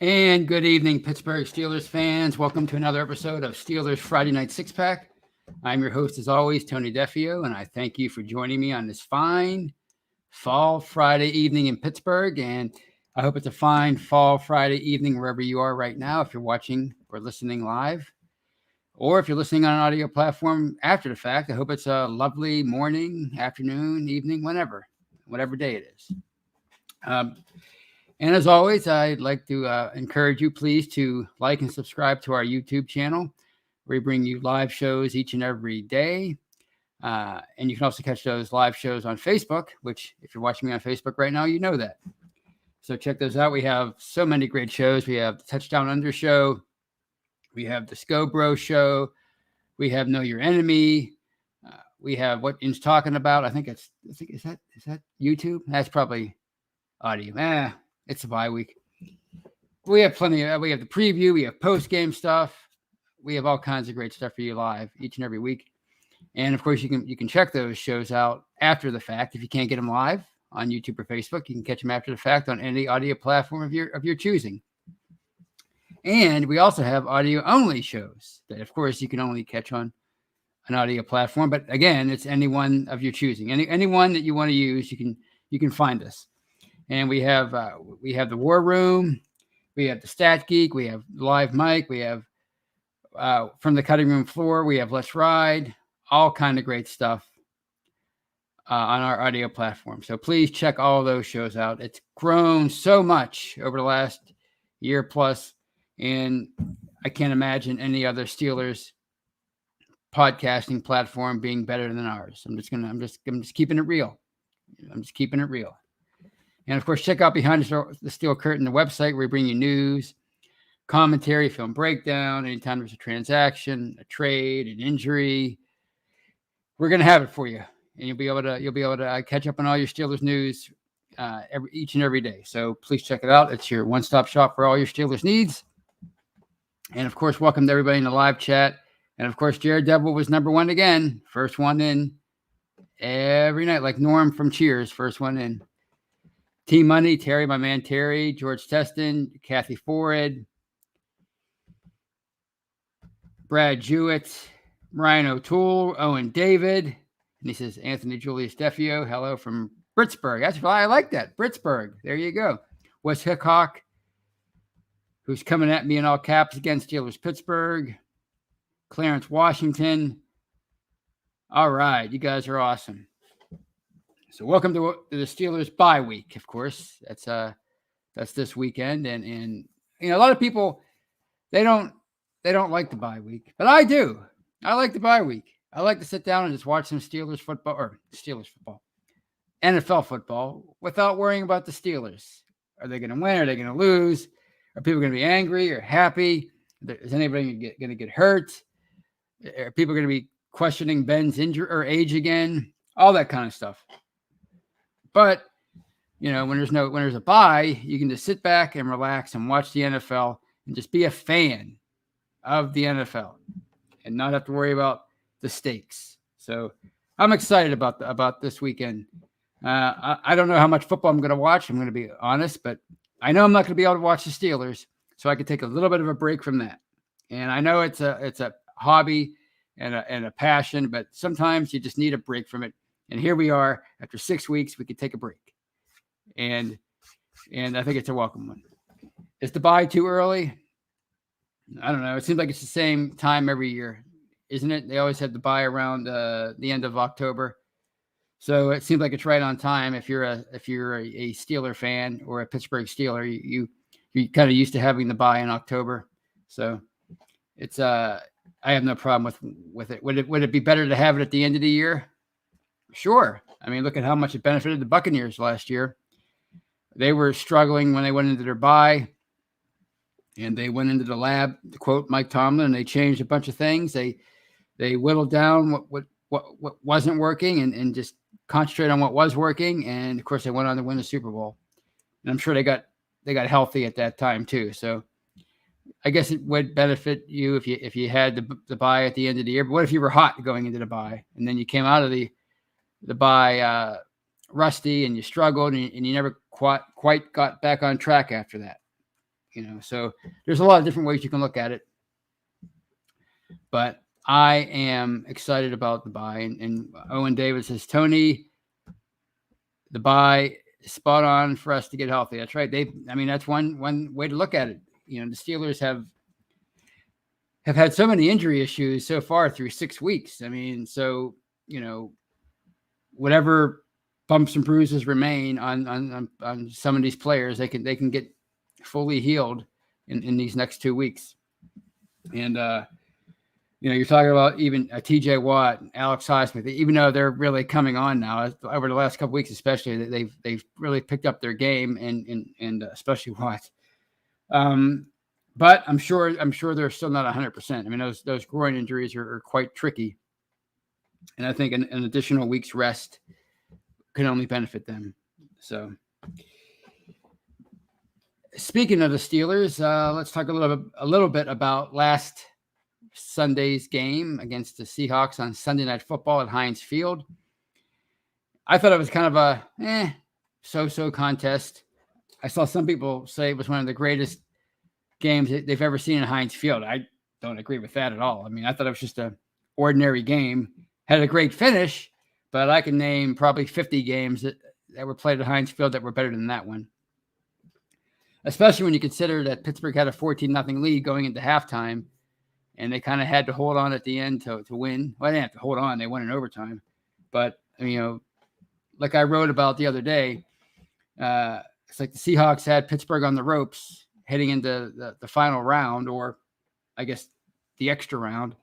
And good evening, Pittsburgh Steelers fans. Welcome to another episode of Steelers Friday Night Six Pack. I'm your host, as always, Tony Defio, and I thank you for joining me on this fine fall Friday evening in Pittsburgh. And I hope it's a fine fall Friday evening wherever you are right now, if you're watching or listening live, or if you're listening on an audio platform after the fact. I hope it's a lovely morning, afternoon, evening, whatever day it is. And as always, I'd like to encourage you, please, to like and subscribe to our YouTube channel. We bring you live shows each and every day. And you can also catch those live shows on Facebook, which if you're watching me on Facebook right now, you know that. So check those out. We have so many great shows. We have the Touchdown Under Show. We have the Scobro Show. We have Know Your Enemy. We have What In's Talking About. Is that YouTube? That's probably audio. It's a bye week. We have plenty of, we have the preview, we have post-game stuff. We have all kinds of great stuff for you live each and every week. And of course, you can check those shows out after the fact. If you can't get them live on YouTube or Facebook, you can catch them after the fact on any audio platform of your choosing. And we also have audio-only shows that, of course, you can only catch on an audio platform. But again, it's any one of your choosing. Any one that you want to use, you can find us. And we have the War Room, we have the Stat Geek, we have Live Mike, we have From the Cutting Room Floor, we have Let's Ride, all kind of great stuff on our audio platform. So please check all those shows out. It's grown so much over the last year plus, and I can't imagine any other Steelers podcasting platform being better than ours. I'm just keeping it real. I'm just keeping it real. And, of course, check out Behind the Steel Curtain, the website, where we bring you news, commentary, film breakdown, anytime there's a transaction, a trade, an injury. We're going to have it for you. And you'll be able to catch up on all your Steelers news each and every day. So please check it out. It's your one-stop shop for all your Steelers needs. And, of course, welcome to everybody in the live chat. And, of course, Jared Devil was number one again. First one in every night, like Norm from Cheers, first one in. Team Money, Terry, my man Terry, George Teston, Kathy Forred, Brad Jewett, Ryan O'Toole, Owen David, and he says Anthony Julius Defio, hello from Pittsburgh. That's why I like that, Pittsburgh. There you go. Wes Hickok, who's coming at me in all caps against Steelers Pittsburgh. Clarence Washington. All right, you guys are awesome. So welcome to the Steelers bye week. Of course, that's this weekend, and you know, a lot of people they don't like the bye week, but I do. I like the bye week. I like to sit down and just watch some NFL football, without worrying about the Steelers. Are they going to win? Are they going to lose? Are people going to be angry or happy? Is anybody going to get hurt? Are people going to be questioning Ben's injury or age again? All that kind of stuff. But, you know, when there's a bye, you can just sit back and relax and watch the NFL and just be a fan of the NFL and not have to worry about the stakes. So I'm excited about this weekend. I don't know how much football I'm going to watch. I'm going to be honest, but I know I'm not going to be able to watch the Steelers, so I could take a little bit of a break from that. And I know it's a hobby and a passion, but sometimes you just need a break from it. And here we are. After 6 weeks, we could take a break. And I think it's a welcome one. Is the bye too early? I don't know. It seems like it's the same time every year, isn't it? They always have the bye around the end of October. So it seems like it's right on time. If you're a Steeler fan or a Pittsburgh Steeler, you're kind of used to having the bye in October. So it's I have no problem with it. Would it be better to have it at the end of the year? Sure. I mean, look at how much it benefited the Buccaneers last year. They were struggling when they went into their bye, and they went into the lab, to quote Mike Tomlin, and they changed a bunch of things. They whittled down what wasn't working and just concentrated on what was working. And of course, they went on to win the Super Bowl. And I'm sure they got healthy at that time too. So I guess it would benefit you if you had the bye at the end of the year. But what if you were hot going into the bye, and then you came out of the bye rusty, and you struggled, and you never quite got back on track after that? So there's a lot of different ways you can look at it. But I am excited about the bye. And Owen David says, Tony, the bye is spot on for us to get healthy. That's right. That's one way to look at it. The Steelers have had so many injury issues so far through 6 weeks. So whatever bumps and bruises remain on some of these players, they can get fully healed in these next 2 weeks. And you're talking about even TJ Watt, Alex Highsmith, even though they're really coming on now over the last couple of weeks, especially they've really picked up their game and especially Watt. But I'm sure they're still not 100%. Those groin injuries are quite tricky, and I think an additional week's rest can only benefit them. So, speaking of the Steelers, let's talk a little bit about last Sunday's game against the Seahawks on Sunday Night Football at Heinz Field. I thought it was kind of a so-so contest. I saw some people say it was one of the greatest games they've ever seen at Heinz Field. I don't agree with that at all. I thought it was just an ordinary game. Had a great finish, but I can name probably 50 games that were played at Heinz Field that were better than that one. Especially when you consider that Pittsburgh had a 14-0 lead going into halftime, and they kind of had to hold on at the end to win. Well, they didn't have to hold on. They won in overtime. But, like I wrote about the other day, it's like the Seahawks had Pittsburgh on the ropes heading into the final round, or I guess the extra round.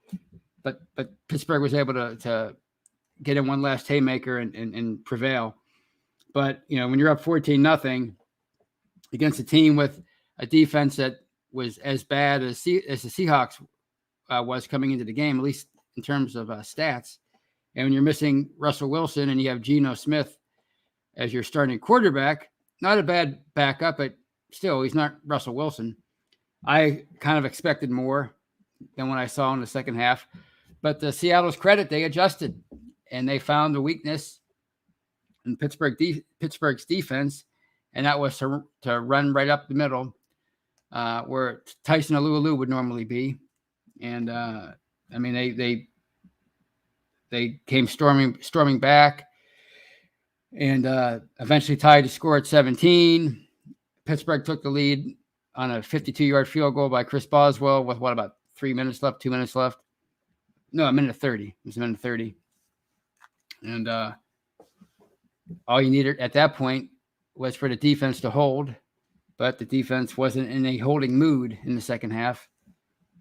But Pittsburgh was able to get in one last haymaker and prevail. But, when you're up 14-0 against a team with a defense that was as bad as the Seahawks was coming into the game, at least in terms of stats. And when you're missing Russell Wilson and you have Geno Smith as your starting quarterback, not a bad backup, but still, he's not Russell Wilson. I kind of expected more than what I saw in the second half. But to Seattle's credit, they adjusted, and they found the weakness in Pittsburgh's defense, and that was to run right up the middle where Tyson Alualu would normally be. And they came storming back, and eventually tied the score at 17. Pittsburgh took the lead on a 52-yard field goal by Chris Boswell with about 2 minutes left. No, a minute 30. It was a minute 30. And all you needed at that point was for the defense to hold, but the defense wasn't in a holding mood in the second half.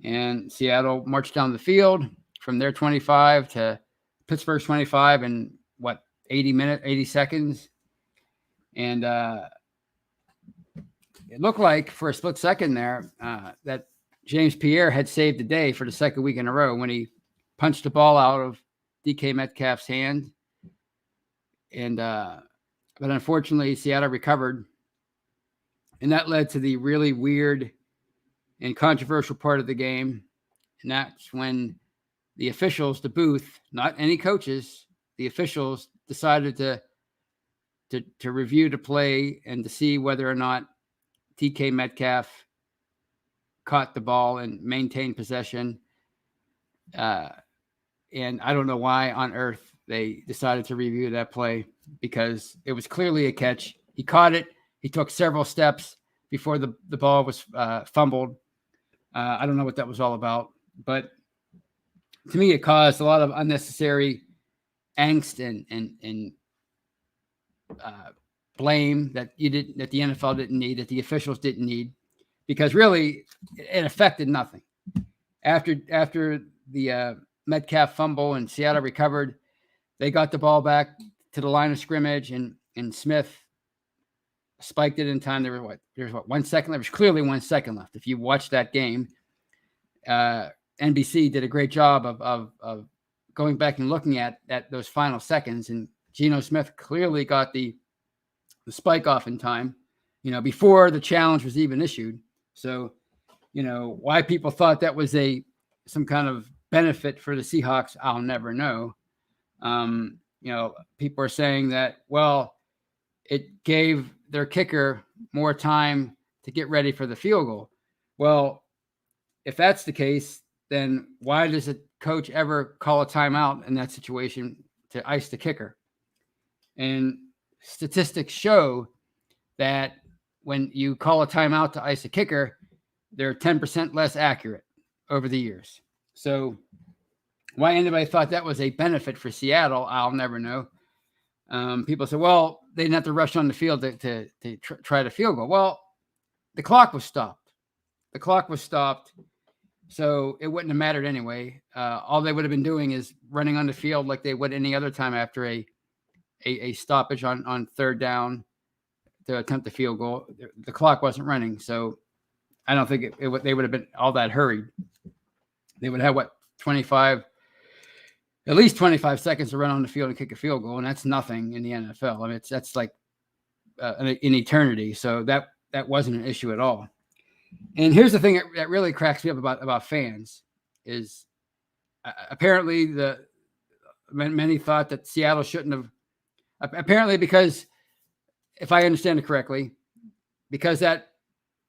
And Seattle marched down the field from their 25 to Pittsburgh's 25 in 80 seconds. And it looked like for a split second there that James Pierre had saved the day for the second week in a row when he punched the ball out of DK Metcalf's hand. And but unfortunately, Seattle recovered. And that led to the really weird and controversial part of the game. And that's when the officials, the booth, not any coaches, the officials decided to review the play and to see whether or not DK Metcalf caught the ball and maintained possession. And I don't know why on earth they decided to review that play, because it was clearly a catch. He caught it. He took several steps before the ball was fumbled. I don't know what that was all about, but to me, it caused a lot of unnecessary angst and blame that the NFL didn't need, that the officials didn't need, because really it affected nothing. After the Metcalf fumble and Seattle recovered, they got the ball back to the line of scrimmage, and Smith spiked it in time. There was 1 second. There was clearly 1 second left. If you watch that game, NBC did a great job of going back and looking at those final seconds, and Geno Smith clearly got the spike off in time, before the challenge was even issued. So, why people thought that was some kind of benefit for the Seahawks, I'll never know. People are saying that, well, it gave their kicker more time to get ready for the field goal. Well, if that's the case, then why does a coach ever call a timeout in that situation to ice the kicker? And statistics show that when you call a timeout to ice a kicker, they're 10% less accurate over the years. So why anybody thought that was a benefit for Seattle, I'll never know. People say, well, they didn't have to rush on the field to try to field goal. Well, the clock was stopped. So it wouldn't have mattered anyway. All they would have been doing is running on the field like they would any other time after a stoppage on third down to attempt the field goal. The clock wasn't running, so I don't think they would have been all that hurried. They would have, at least 25 seconds to run on the field and kick a field goal, and that's nothing in the NFL. I mean, that's like an eternity, so that wasn't an issue at all. And here's the thing that really cracks me up about fans is apparently many thought that Seattle shouldn't have. Apparently, because if I understand it correctly, because that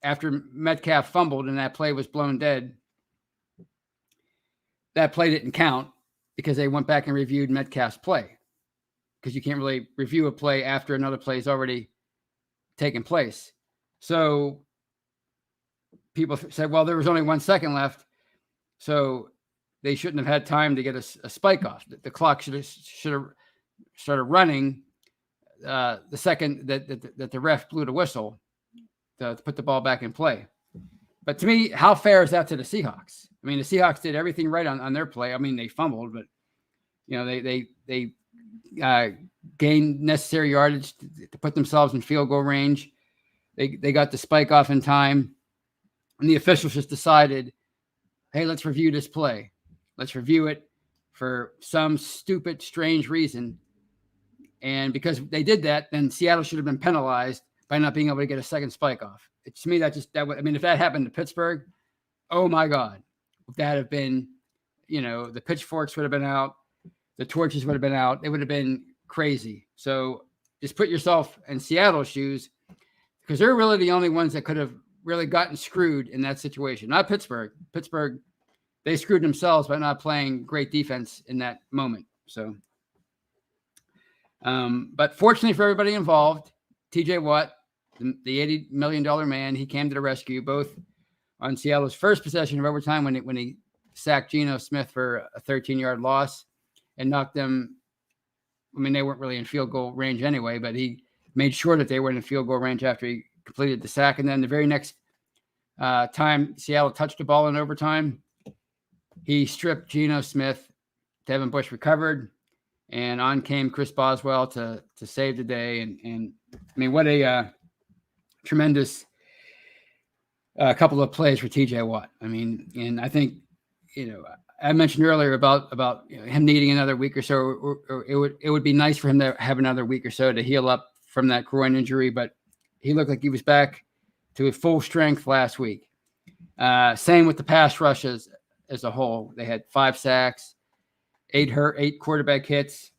after Metcalf fumbled and that play was blown dead, that play didn't count because they went back and reviewed Metcalf's play, because you can't really review a play after another play has already taken place. So people said, well, there was only 1 second left, so they shouldn't have had time to get a spike off. The clock should have started running the second that the ref blew the whistle to put the ball back in play. But to me, how fair is that to the Seahawks? I mean, the Seahawks did everything right on their play. I mean, they fumbled, but they gained necessary yardage to put themselves in field goal range. They got the spike off in time, and the officials just decided, hey, let's review this play. Let's review it for some stupid, strange reason. And because they did that, then Seattle should have been penalized by not being able to get a second spike off. To me, if that happened to Pittsburgh, oh my God, would that have been, the pitchforks would have been out, the torches would have been out. It would have been crazy. So just put yourself in Seattle's shoes, because they're really the only ones that could have really gotten screwed in that situation. Not Pittsburgh. Pittsburgh, they screwed themselves by not playing great defense in that moment. So, but fortunately for everybody involved, TJ Watt, the $80 million man, he came to the rescue, both on Seattle's first possession of overtime when he sacked Geno Smith for a 13-yard loss and knocked them. I mean, they weren't really in field goal range anyway, but he made sure that they were in field goal range after he completed the sack. And then the very next time Seattle touched the ball in overtime, he stripped Geno Smith. Devin Bush recovered, and on came Chris Boswell to save the day. And I mean, what a tremendous couple of plays for TJ Watt. I mean, and I think, I mentioned earlier about him needing another week or so, or it would be nice for him to have another week or so to heal up from that groin injury, but he looked like he was back to full strength last week. Same with the pass rushes as a whole. They had 5 sacks, 8 quarterback hits.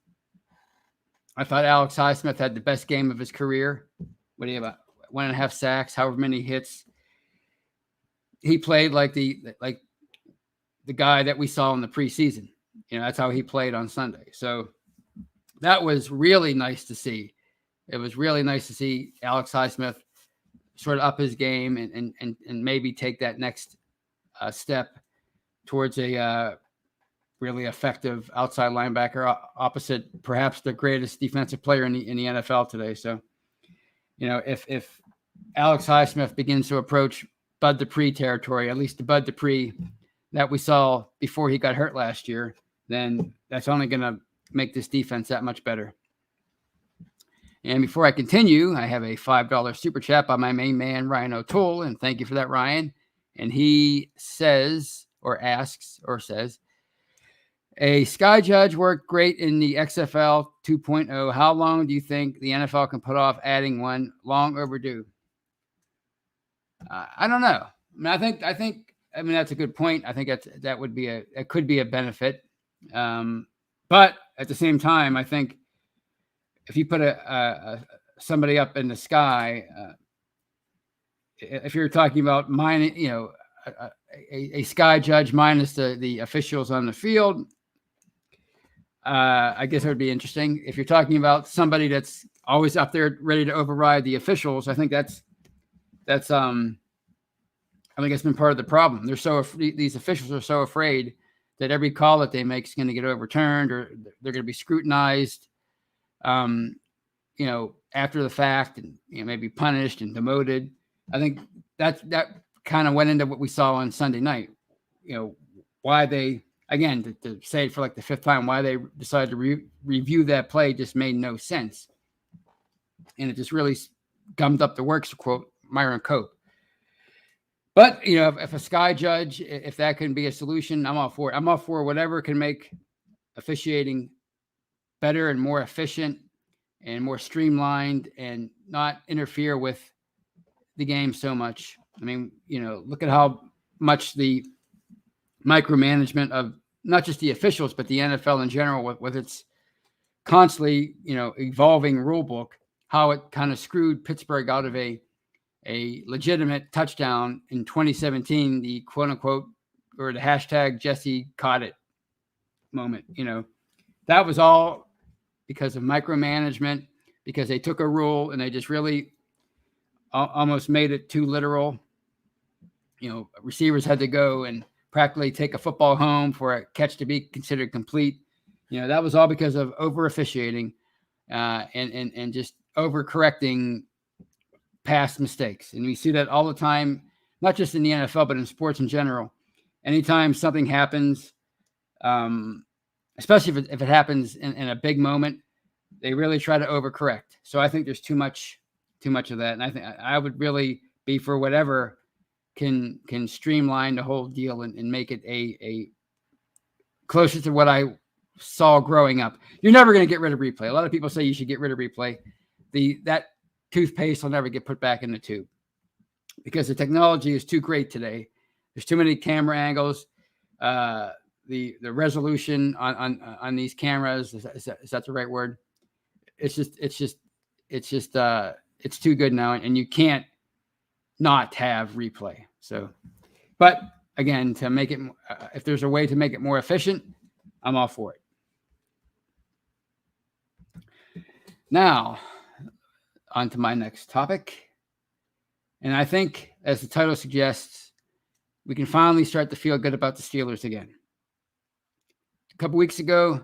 I thought Alex Highsmith had the best game of his career. What do you have? 1.5 sacks, however many hits. He played like the guy that we saw in the preseason. That's how he played on Sunday. So that was really nice to see. It was really nice to see Alex Highsmith sort of up his game and maybe take that next step towards a really effective outside linebacker opposite perhaps the greatest defensive player in the NFL today. So, if Alex Highsmith begins to approach Bud Dupree territory, at least the Bud Dupree that we saw before he got hurt last year, then that's only going to make this defense that much better. And before I continue, I have a $5 super chat by my main man, Ryan O'Toole, and thank you for that, Ryan. And he says, a sky judge worked great in the XFL 2.0. How long do you think the NFL can put off adding one? Long overdue. I don't know. I think that's a good point. I think that could be a benefit. But at the same time, I think if you put somebody up in the sky, if you're talking about mine, a sky judge minus the officials on the field, I guess it would be interesting. If you're talking about somebody that's always up there ready to override the officials, I think that's I think it's been part of the problem. These officials are so afraid that every call that they make is going to get overturned, or they're going to be scrutinized, after the fact, and maybe punished and demoted. I think that kind of went into what we saw on Sunday night. Why they, again, to say it for like the fifth time, why they decided to review that play just made no sense, and it just really gummed up the works, to quote Myron Cope. But, if a sky judge, if that can be a solution, I'm all for it. I'm all for whatever can make officiating better and more efficient and more streamlined and not interfere with the game so much. I mean, look at how much the micromanagement of not just the officials, but the NFL in general, with its constantly, evolving rule book, how it kind of screwed Pittsburgh out of a legitimate touchdown in 2017, the quote unquote, or the hashtag Jesse caught it moment. That was all because of micromanagement, because they took a rule and they just really almost made it too literal. Receivers had to go and practically take a football home for a catch to be considered complete. That was all because of over officiating and just overcorrecting past mistakes. And we see that all the time, not just in the NFL, but in sports in general. Anytime something happens, especially if it happens in a big moment, they really try to overcorrect. So I think there's too much of that. And I think I would really be for whatever can streamline the whole deal and make it a closer to what I saw growing up. You're never going to get rid of replay. A lot of people say you should get rid of replay. That toothpaste will never get put back in the tube because the technology is too great today. There's too many camera angles. The resolution on these cameras, is that the right word? It's too good now, and you can't not have replay. So, but again, to make it, if there's a way to make it more efficient, I'm all for it. Now, on to my next topic. And I think, as the title suggests, we can finally start to feel good about the Steelers again. A couple weeks ago,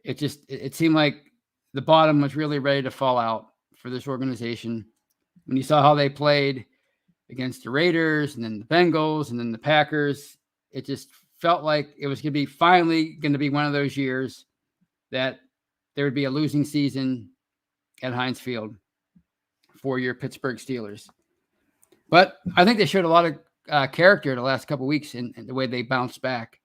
it seemed like the bottom was really ready to fall out for this organization. When you saw how they played against the Raiders and then the Bengals and then the Packers, it just felt like it was finally going to be one of those years that there would be a losing season at Heinz Field for your Pittsburgh Steelers. But I think they showed a lot of character the last couple of weeks in the way they bounced back.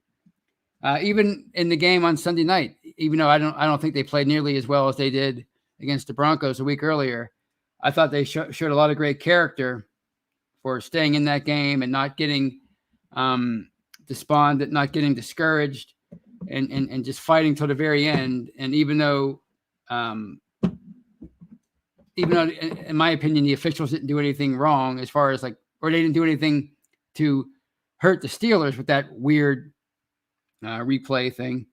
Even in the game on Sunday night, even though I don't think they played nearly as well as they did against the Broncos a week earlier, I thought they showed a lot of great character for staying in that game and not getting despondent, not getting discouraged, and just fighting till the very end. And even though in my opinion, the officials didn't do anything wrong as far as or they didn't do anything to hurt the Steelers with that weird replay thing.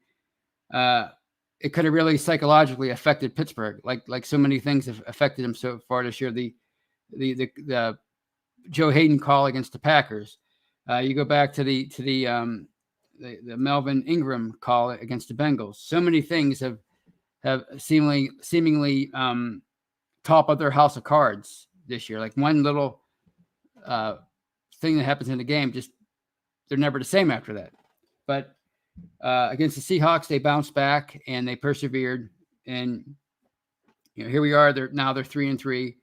It could have really psychologically affected Pittsburgh, like so many things have affected them so far this year. The Joe Hayden call against the Packers. You go back to the Melvin Ingram call against the Bengals. So many things have seemingly top of their house of cards this year. Like one little thing that happens in the game, just they're never the same after that. But against the Seahawks, they bounced back and they persevered. And here we are. They're 3-3.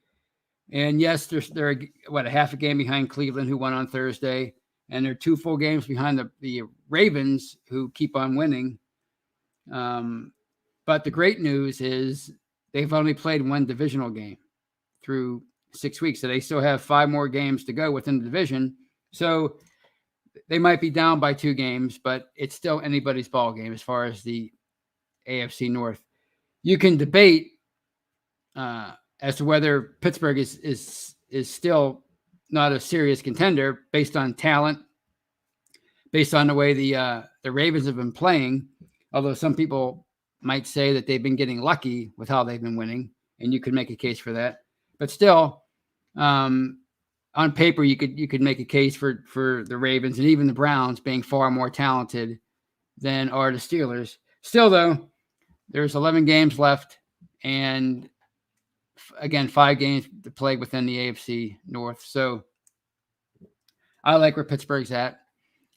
And yes, they're a half a game behind Cleveland, who won on Thursday, and they're 2 full games behind the Ravens, who keep on winning. But the great news is they've only played one divisional game through 6 weeks, so they still have 5 more games to go within the division. So they might be down by 2 games, but it's still anybody's ball game as far as the AFC North. You can debate as to whether Pittsburgh is still not a serious contender based on talent, based on the way the Ravens have been playing. Although some people might say that they've been getting lucky with how they've been winning, and you could make a case for that. But still, on paper, you could make a case for the Ravens and even the Browns being far more talented than are the Steelers. Still, though, there's 11 games left, and again, 5 games to play within the AFC North. So I like where Pittsburgh's at.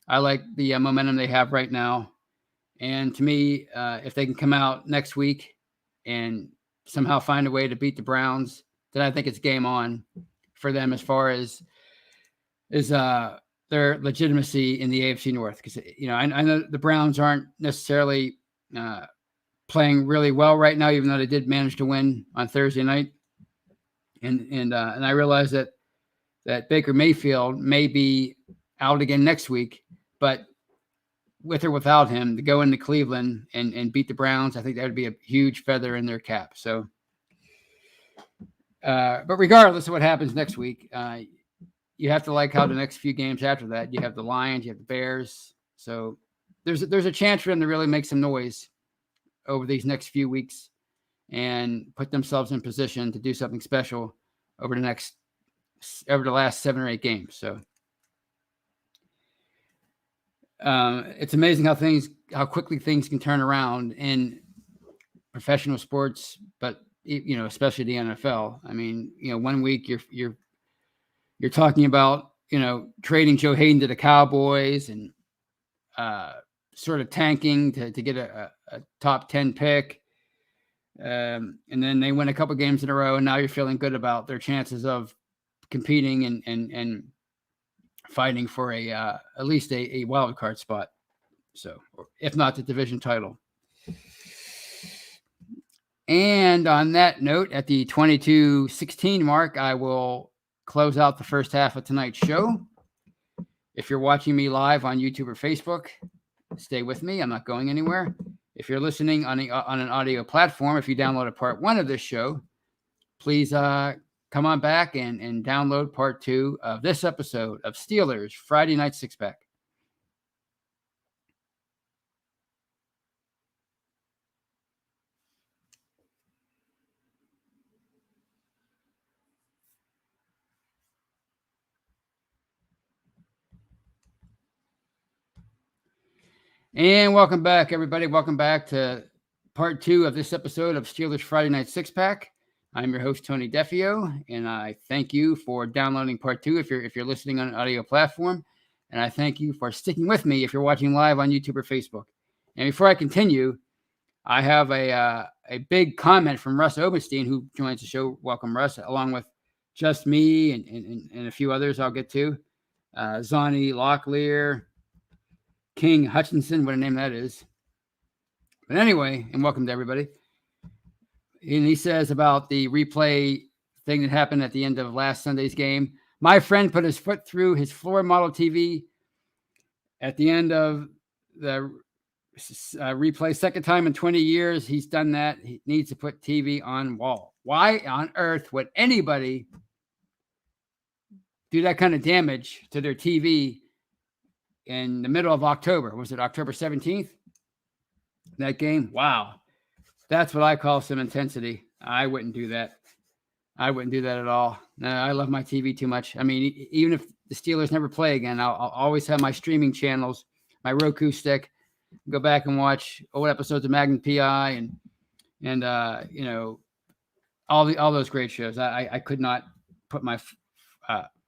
I like the momentum they have right now. And to me, if they can come out next week and somehow find a way to beat the Browns, then I think it's game on for them as far as their legitimacy in the AFC North. Because, I know the Browns aren't necessarily playing really well right now, even though they did manage to win on Thursday night. And I realize that Baker Mayfield may be out again next week, but with or without him, to go into Cleveland and beat the Browns, I think that would be a huge feather in their cap. So, but regardless of what happens next week, you have to like how the next few games after that, you have the Lions, you have the Bears. So there's a chance for them to really make some noise over these next few weeks and put themselves in position to do something special over the last 7 or 8 games. So it's amazing how quickly things can turn around in professional sports, but especially the NFL. I mean, 1 week you're talking about trading Joe Hayden to the Cowboys and sort of tanking to get a top 10 pick, and then they win a couple games in a row, and now you're feeling good about their chances of competing and fighting for at least a wild card spot. So, if not the division title. And on that note, at the 22:16 mark, I will close out the first half of tonight's show. If you're watching me live on YouTube or Facebook, stay with me. I'm not going anywhere. If you're listening on an audio platform, if you downloaded part 1 of this show, please come on back and download part 2 of this episode of Steelers Friday Night Six Pack. And welcome back, everybody. Welcome back to part 2 of this episode of Steelers Friday Night Six Pack. I'm your host, Tony Defio, and I thank you for downloading part 2 if you're listening on an audio platform. And I thank you for sticking with me if you're watching live on YouTube or Facebook. And before I continue, I have a big comment from Russ Obenstein, who joins the show. Welcome, Russ, along with just me and a few others I'll get to. Zonnie Locklear, King Hutchinson, what a name that is. But anyway, and welcome to everybody. And he says about the replay thing that happened at the end of last Sunday's game. My friend put his foot through his floor model TV at the end of the replay. Second time in 20 years he's done that. He needs to put TV on wall. Why on earth would anybody do that kind of damage to their TV in the middle of October? Was it October 17th? That game? Wow. That's what I call some intensity. I wouldn't do that. I wouldn't do that at all. No, I love my TV too much. I mean, even if the Steelers never play again, I'll always have my streaming channels, my Roku stick, go back and watch old episodes of Magnum PI and all those great shows. I could not put my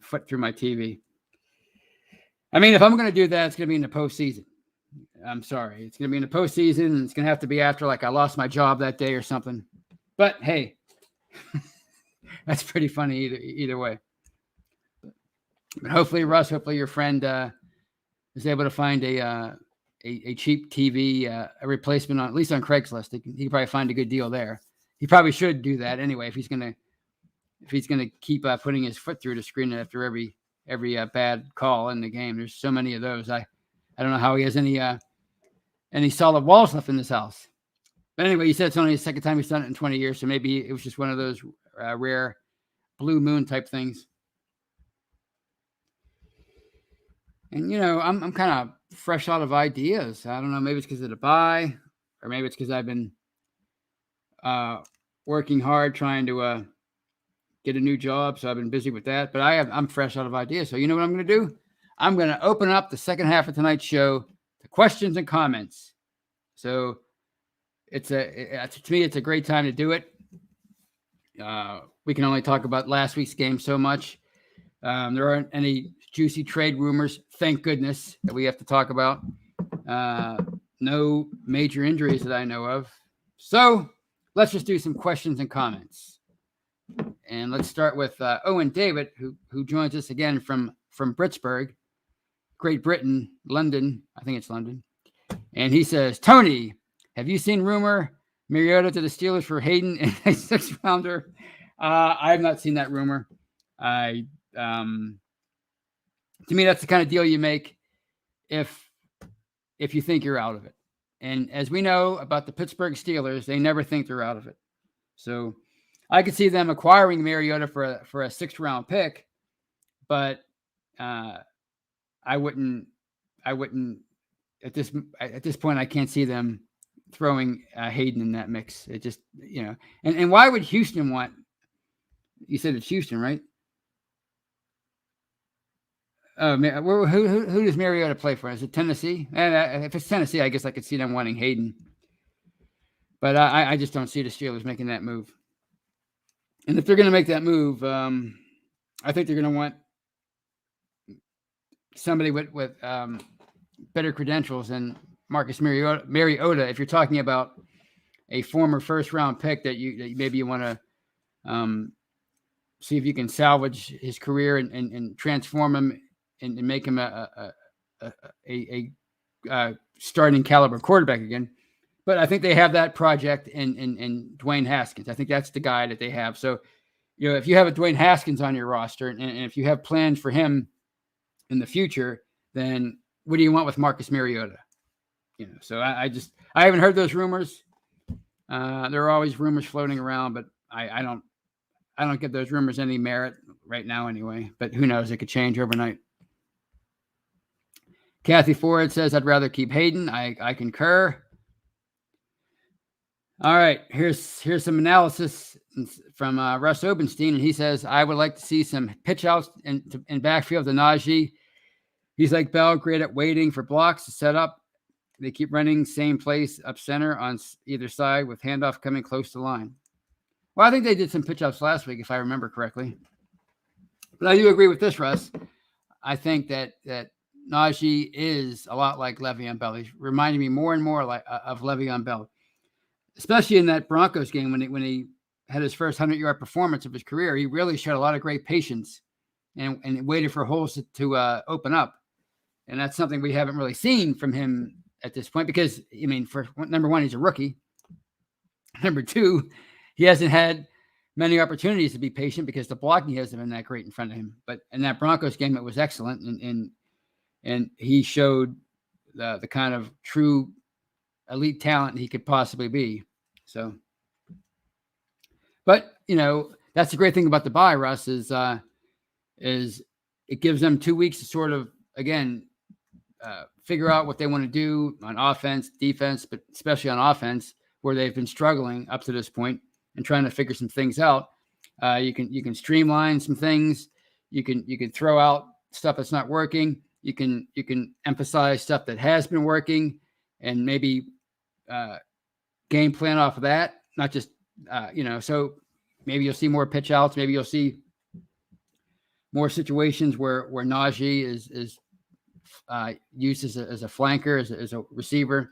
foot through my TV. I mean, if I'm going to do that, it's going to be in the postseason. I'm sorry. It's going to be in the postseason, and it's going to have to be after, like, I lost my job that day or something. But, hey, that's pretty funny either way. But hopefully, Russ, your friend is able to find a cheap TV, a replacement, at least on Craigslist. He can probably find a good deal there. He probably should do that anyway if he's going to keep putting his foot through the screen after every bad call in the game. There's so many of those. I don't know how he has any solid walls left in this house. But anyway, he said it's only the second time he's done it in 20 years, so maybe it was just one of those rare blue moon type things. And I'm kind of fresh out of ideas. I don't know. Maybe it's because of the bye, or maybe it's because I've been working hard trying to get a new job. So I've been busy with that. But I'm fresh out of ideas. So you know what I'm going to do? I'm going to open up the second half of tonight's show to questions and comments. So to me, it's a great time to do it. We can only talk about last week's game so much. There aren't any juicy trade rumors, thank goodness, that we have to talk about. No major injuries that I know of. So let's just do some questions and comments. And let's start with Owen David, who joins us again from Britsburg, Great Britain, London. I think it's London. And he says, Tony, have you seen rumor Mariota to the Steelers for Hayden in a 6-rounder? I have not seen that rumor. To me, that's the kind of deal you make if you think you're out of it. And as we know about the Pittsburgh Steelers, they never think they're out of it. So I could see them acquiring Mariota for a 6th-round pick, but I wouldn't at this point. I can't see them throwing Hayden in that mix. It just and why would Houston want? You said it's Houston, right? Who does Mariota play for? Is it Tennessee? And if it's Tennessee, I guess I could see them wanting Hayden. But I just don't see the Steelers making that move. And if they're going to make that move, I think they're going to want somebody with better credentials than Marcus Mariota. If you're talking about a former 1st-round pick that maybe you want to see if you can salvage his career and transform him and make him a starting caliber quarterback again. But I think they have that project in Dwayne Haskins. I think that's the guy that they have. So, if you have a Dwayne Haskins on your roster and if you have plans for him in the future, then what do you want with Marcus Mariota? So I haven't heard those rumors. There are always rumors floating around, but I don't give those rumors any merit right now anyway, but who knows? It could change overnight. Kathy Ford says, I'd rather keep Hayden. I concur. All right, here's some analysis from Russ Obenstein, and he says, I would like to see some pitch outs in backfield to Najee. He's like Bell, great at waiting for blocks to set up. They keep running same place up center on either side with handoff coming close to line. Well, I think they did some pitch outs last week, if I remember correctly. But I do agree with this, Russ. I think that Najee is a lot like Le'Veon Bell. He's reminding me more and more of Le'Veon Bell, especially in that Broncos game when he had his first 100-yard performance of his career. He really showed a lot of great patience and waited for holes to open up. And that's something we haven't really seen from him at this point because, for number one, he's a rookie. Number two, he hasn't had many opportunities to be patient because the blocking hasn't been that great in front of him. But in that Broncos game, it was excellent. And he showed the kind of true elite talent he could possibly be. So, but that's the great thing about the bye, Russ, is it gives them 2 weeks to sort of, again, figure out what they want to do on offense, defense, but especially on offense, where they've been struggling up to this point and trying to figure some things out. You can streamline some things. You can throw out stuff that's not working. You can emphasize stuff that has been working and maybe game plan off of that. Not just so maybe you'll see more pitch outs. Maybe you'll see more situations where Najee is used as a flanker, as a receiver.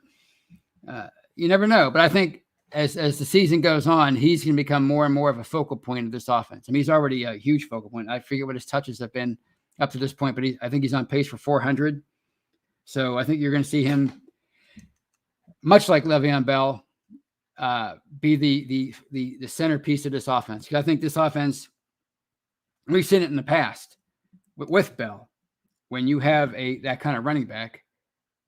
You never know. But I think as the season goes on, he's going to become more and more of a focal point of this offense. I mean, he's already a huge focal point. I forget what his touches have been up to this point, but I think he's on pace for 400. So I think you're going to see him, much like Le'Veon Bell, be the centerpiece of this offense. Because I think this offense, we've seen it in the past with Bell. When you have that kind of running back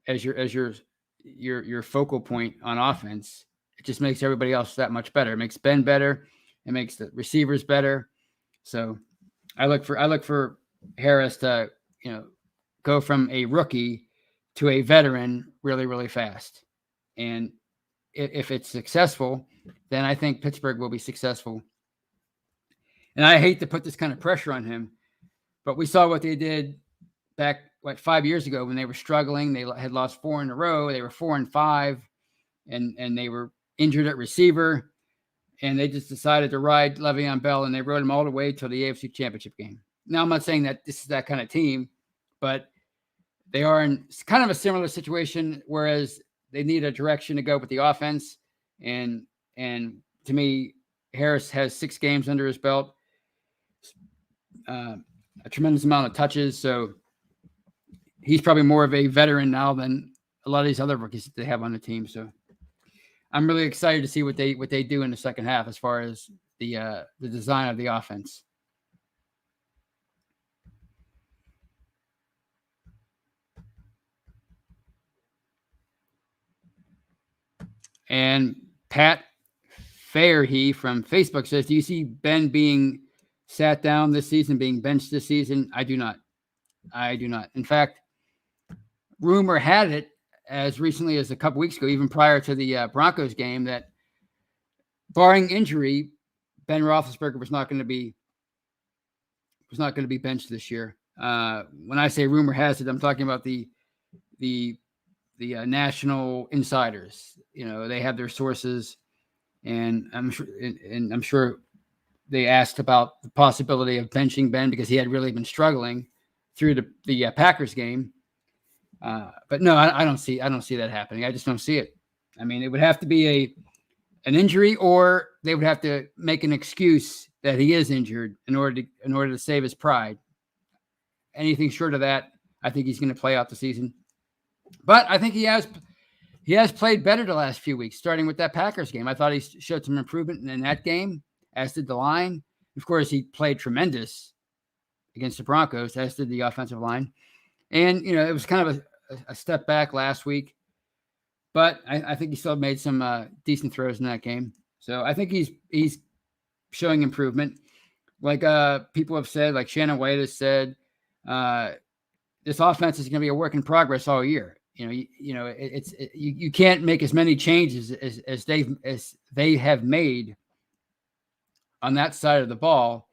as your focal point on offense, it just makes everybody else that much better. It makes Ben better. It makes the receivers better. So I look for Harris to go from a rookie to a veteran really, really fast. And if it's successful, then I think Pittsburgh will be successful. And I hate to put this kind of pressure on him, but we saw what they did back 5 years ago when they were struggling. They had lost 4 in a row. They were 4-5, and they were injured at receiver. And they just decided to ride Le'Veon Bell, and they rode him all the way to the AFC Championship game. Now, I'm not saying that this is that kind of team, but they are in kind of a similar situation, whereas they need a direction to go with the offense. And to me, Harris has 6 games under his belt, a tremendous amount of touches. So he's probably more of a veteran now than a lot of these other rookies that they have on the team. So I'm really excited to see what they do in the second half as far as the design of the offense. And Pat Fairhey from Facebook says, do you see Ben being sat down this season, being benched this season? I do not. In fact, rumor had it as recently as a couple weeks ago, even prior to the Broncos game, that barring injury, Ben Roethlisberger was not going to be benched this year. When I say rumor has it, I'm talking about the national insiders. They have their sources, and I'm sure they asked about the possibility of benching Ben because he had really been struggling through the Packers game. But no, I don't see that happening. I just don't see it. I mean, it would have to be an injury, or they would have to make an excuse that he is injured in order to save his pride. Anything short of that, I think he's going to play out the season. But I think he has played better the last few weeks, starting with that Packers game. I thought he showed some improvement in that game, as did the line. Of course, he played tremendous against the Broncos, as did the offensive line. And, it was kind of a step back last week. But I think he still made some decent throws in that game. So I think he's showing improvement. Like people have said, like Shannon White has said, this offense is going to be a work in progress all year. You can't make as many changes as they have made on that side of the ball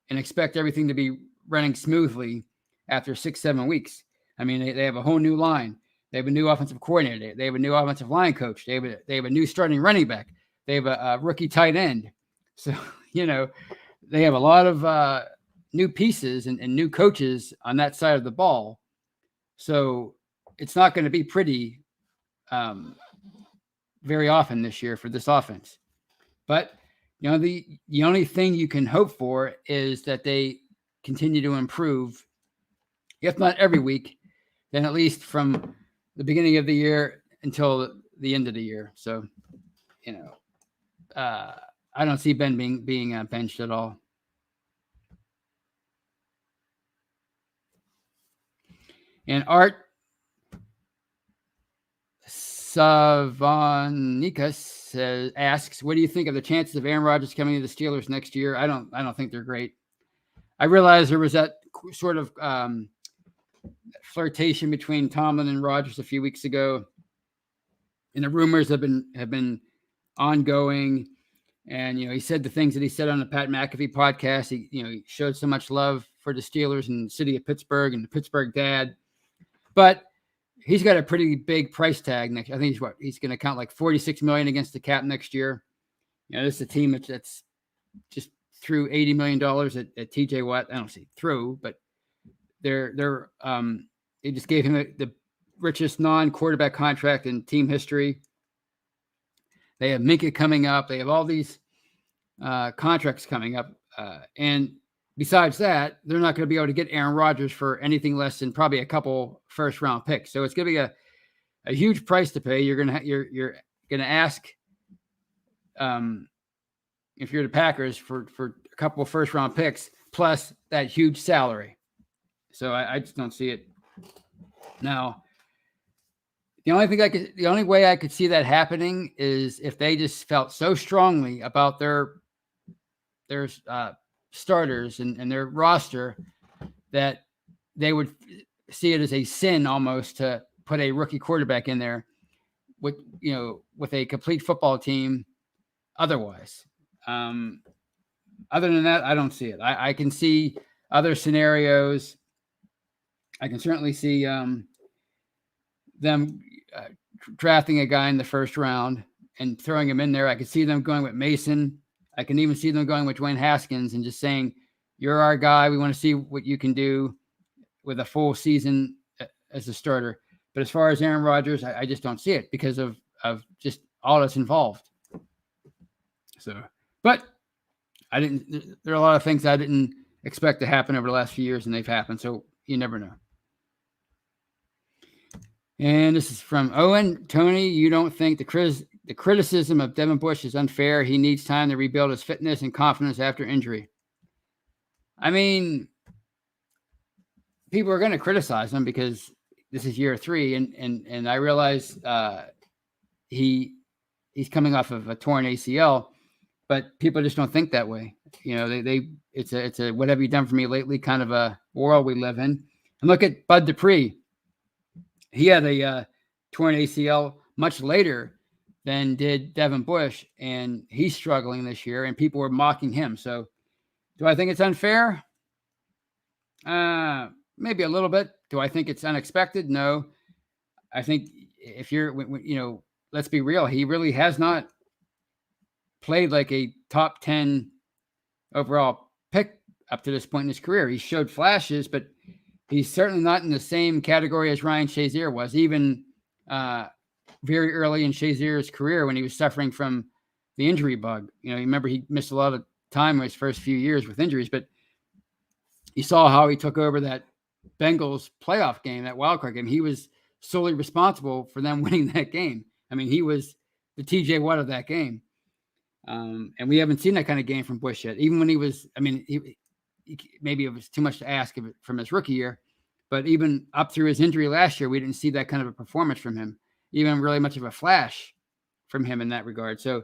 and expect everything to be running smoothly after 6-7 weeks. I mean, they have a whole new line. They have a new offensive coordinator. They have a new offensive line coach. They have a new starting running back. They have a rookie tight end. So, they have a lot of new pieces and new coaches on that side of the ball. So it's not going to be pretty very often this year for this offense. But, the only thing you can hope for is that they continue to improve, if not every week, then at least from the beginning of the year until the end of the year. So, I don't see Ben being benched at all. And Art Savonikas asks, what do you think of the chances of Aaron Rodgers coming to the Steelers next year? I don't think they're great. I realize there was that sort of flirtation between Tomlin and Rodgers a few weeks ago, and the rumors have been ongoing. And he said the things that he said on the Pat McAfee podcast. He showed so much love for the Steelers and the city of Pittsburgh and the Pittsburgh dad, but he's got a pretty big price tag next. I think he's going to count like $46 million against the cap next year. This is a team that's just threw $80 million at TJ Watt. I don't say through, but they just gave him the richest non-quarterback contract in team history. They have Minka coming up. They have all these contracts coming up. And besides that, they're not going to be able to get Aaron Rodgers for anything less than probably a couple first-round picks. So it's going to be a huge price to pay. You're going to ask, if you're the Packers, for a couple of first-round picks plus that huge salary. So I just don't see it. Now, the only way I could see that happening is if they just felt so strongly about their starters and their roster that they would see it as a sin almost to put a rookie quarterback in there with a complete football team. Otherwise, other than that, I don't see it. I can see other scenarios. I can certainly see them drafting a guy in the first round and throwing him in there. I could see them going with Mason. I can even see them going with Dwayne Haskins and just saying, "You're our guy. We want to see what you can do with a full season as a starter." But as far as Aaron Rodgers, I just don't see it because of just all that's involved. So, but there are a lot of things I didn't expect to happen over the last few years, and they've happened. So you never know. And this is from Owen. Tony, you don't think the criticism of Devin Bush is unfair? He needs time to rebuild his fitness and confidence after injury. I mean, people are going to criticize him because this is year 3, and I realize he's coming off of a torn ACL, but people just don't think that way. It's a what have you done for me lately kind of a world we live in. And look at Bud Dupree. He had a torn ACL much later than did Devin Bush, and he's struggling this year, and people were mocking him. So do I think it's unfair? Maybe a little bit. Do I think it's unexpected? No. I think if you're, let's be real, he really has not played like a top 10 overall pick up to this point in his career. He showed flashes, but he's certainly not in the same category as Ryan Shazier was, even very early in Shazier's career when he was suffering from the injury bug. You remember he missed a lot of time in his first few years with injuries, but you saw how he took over that Bengals playoff game, that wildcard game. He was solely responsible for them winning that game. I mean, he was the TJ Watt of that game. And we haven't seen that kind of game from Bush yet. Even when he was, maybe it was too much to ask from his rookie year, but even up through his injury last year, we didn't see that kind of a performance from him, even really much of a flash from him in that regard. So,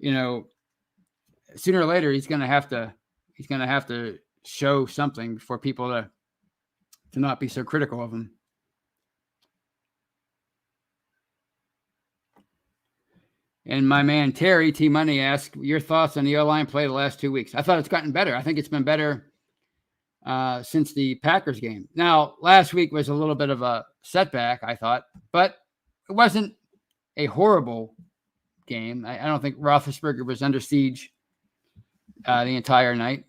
sooner or later, he's going to have to show something for people to not be so critical of him. And my man Terry T Money asked your thoughts on the O-line play the last 2 weeks. I thought it's gotten better. I think it's been better since the Packers game. Now, last week was a little bit of a setback, I thought, but it wasn't a horrible game. I don't think Roethlisberger was under siege the entire night.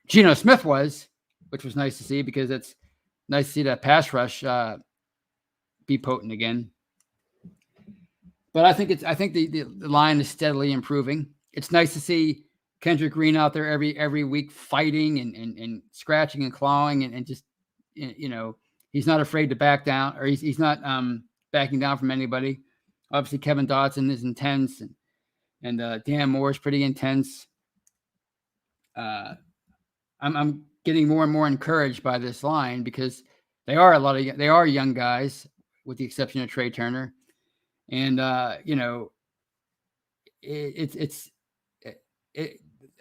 Geno Smith was, which was nice to see because it's nice to see that pass rush be potent again. But I think the line is steadily improving. It's nice to see Kendrick Green out there every week fighting and scratching and clawing and just he's not afraid to back down, or he's not backing down from anybody. Obviously, Kevin Dotson is intense, and Dan Moore is pretty intense. I'm getting more and more encouraged by this line because they are young guys, with the exception of Trey Turner. And, it's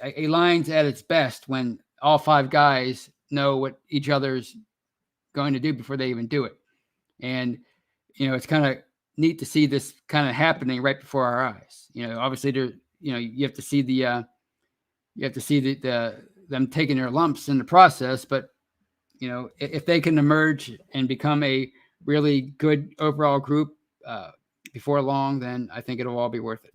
a line's at its best when all 5 guys know what each other's going to do before they even do it. And, it's kind of neat to see this kind of happening right before our eyes. Obviously you have to see them taking their lumps in the process, but if they can emerge and become a really good overall group, before long, then I think it'll all be worth it.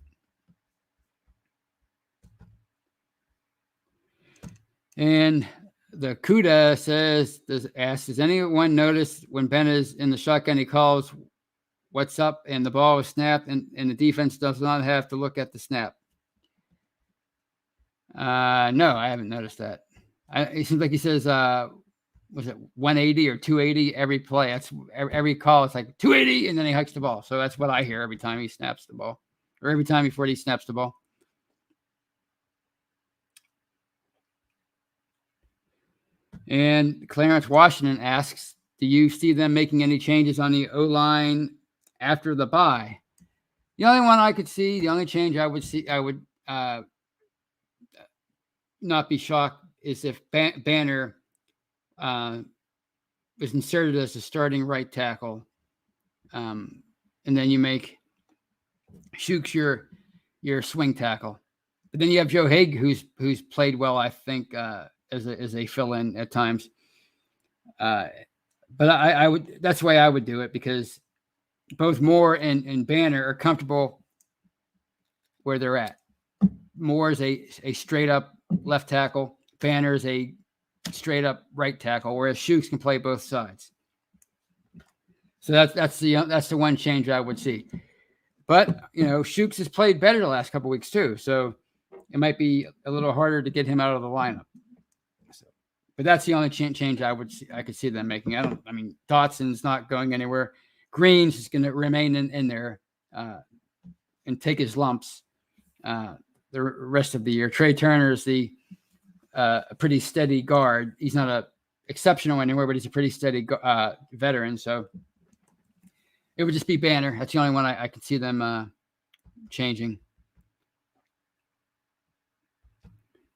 And the Kuda does anyone notice when Ben is in the shotgun, he calls what's up and the ball is snapped and the defense does not have to look at the snap? No, I haven't noticed that. It seems like he says, was it 180 or 280 every play? That's every call. It's like 280, and then he hikes the ball. So that's what I hear every time he snaps the ball, or every time before he snaps the ball. And Clarence Washington asks, do you see them making any changes on the O-line after the bye? The only one I could see, the only change I would not be shocked is if Banner was inserted as a starting right tackle. And then you make Shooks your swing tackle. But then you have Joe Haig, who's played well, I think, as a fill-in at times. But I would, that's the way I would do it, because both Moore and Banner are comfortable where they're at. Moore is a straight up left tackle. Banner is a straight up right tackle, whereas Shooks can play both sides. So that's the one change I would see. But Shooks has played better the last couple of weeks too, so it might be a little harder to get him out of the lineup. So, but that's the only change I could see them making. I mean, Dotson's not going anywhere. Green's is going to remain in there and take his lumps the rest of the year. Trey Turner is a pretty steady guard. He's not a exceptional anywhere, but he's a pretty steady veteran. So it would just be Banner. That's the only one I could see them changing.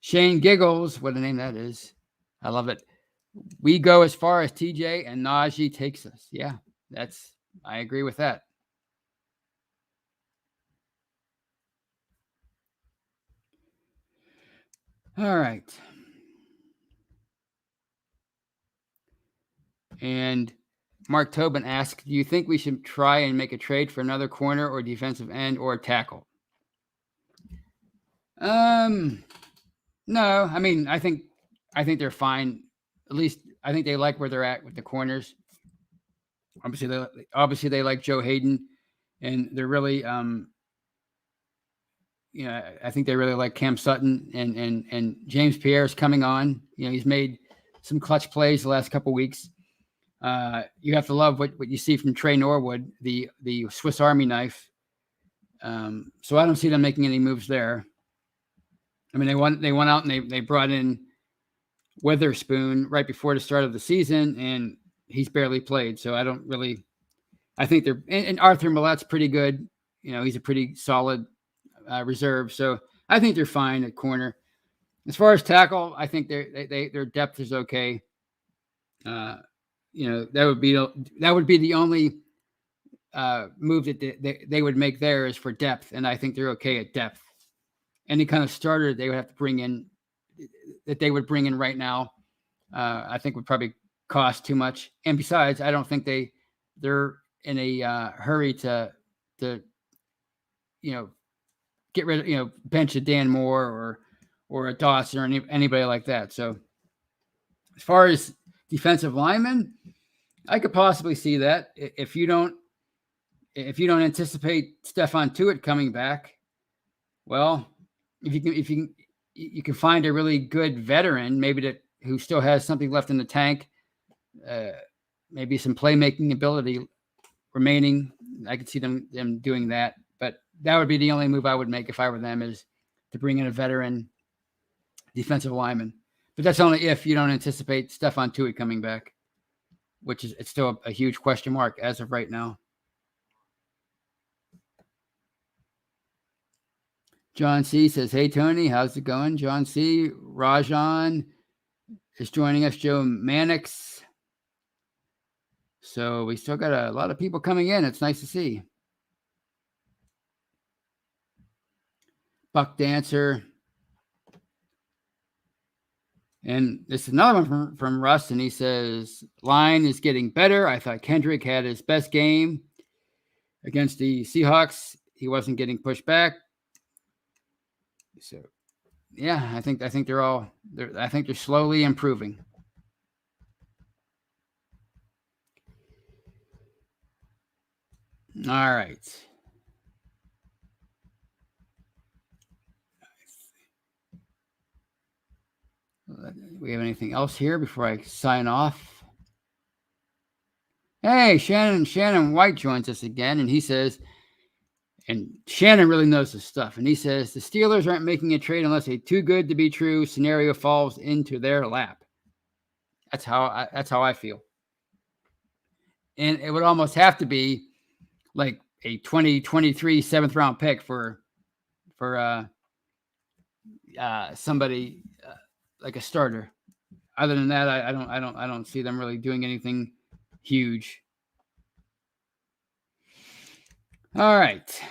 Shane Giggles, what a name that is. I love it. We go as far as TJ and Najee takes us. Yeah, I agree with that. All right. And Mark Tobin asked, do you think we should try and make a trade for another corner or defensive end or tackle? No. I mean, I think they're fine. At least I think they like where they're at with the corners. Obviously they like Joe Hayden, and they're really I think they really like Cam Sutton, and James Pierre's coming on. He's made some clutch plays the last couple of weeks. You have to love what you see from Trey Norwood, the Swiss Army knife. So I don't see them making any moves there. I mean, they went out and they brought in Witherspoon right before the start of the season, and he's barely played. So I think and Arthur Millett's pretty good. He's a pretty solid reserve. So I think they're fine at corner. As far as tackle, I think their depth is okay. That would be the only move that they would make there is for depth, and I think they're okay at depth. Any kind of starter they would have to bring in, that they would bring in right now, I think would probably cost too much. And besides, I don't think they're in a hurry to get rid of bench a Dan Moore or a Dawson or anybody like that. So as far as defensive linemen, I could possibly see that if you don't anticipate Stephon Tuitt coming back. Well, if you can find a really good veteran, maybe who still has something left in the tank, maybe some playmaking ability remaining. I could see them doing that, but that would be the only move I would make if I were them, is to bring in a veteran defensive lineman. But that's only if you don't anticipate Stephon Tuitt coming back, which it's still a huge question mark as of right now. John C. says, hey, Tony, how's it going? John C. Rajan is joining us. Joe Mannix. So we still got a lot of people coming in. It's nice to see. Buck Dancer. And this is another one from Russ, and he says, line is getting better. I thought Kendrick had his best game against the Seahawks. He wasn't getting pushed back. So, yeah, I think they're slowly improving. All right. We have anything else here before I sign off? Hey, Shannon White joins us again, and he says, and Shannon really knows his stuff, and he says the Steelers aren't making a trade unless a too good to be true scenario falls into their lap. That's how I feel. And it would almost have to be like a 2023 7th round pick for somebody like a starter. other than that, I don't see them really doing anything huge. All right.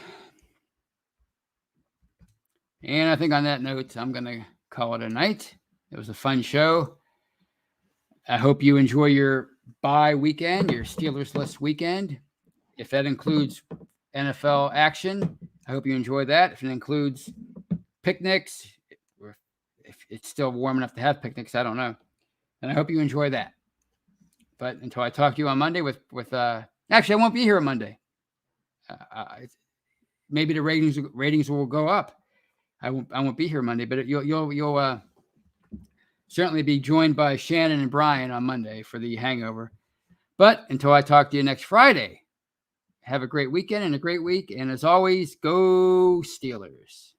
And I think on that note, I'm going to call it a night. It was a fun show. I hope you enjoy your bye weekend, your Steelers-less weekend. If that includes NFL action, I hope you enjoy that. If it includes picnics, or if it's still warm enough to have picnics, I don't know. And I hope you enjoy that. But until I talk to you on Monday actually, I won't be here on Monday. Maybe the ratings will go up. I won't be here Monday, but you'll certainly be joined by Shannon and Brian on Monday for the hangover. But until I talk to you next Friday, have a great weekend and a great week. And as always, go Steelers.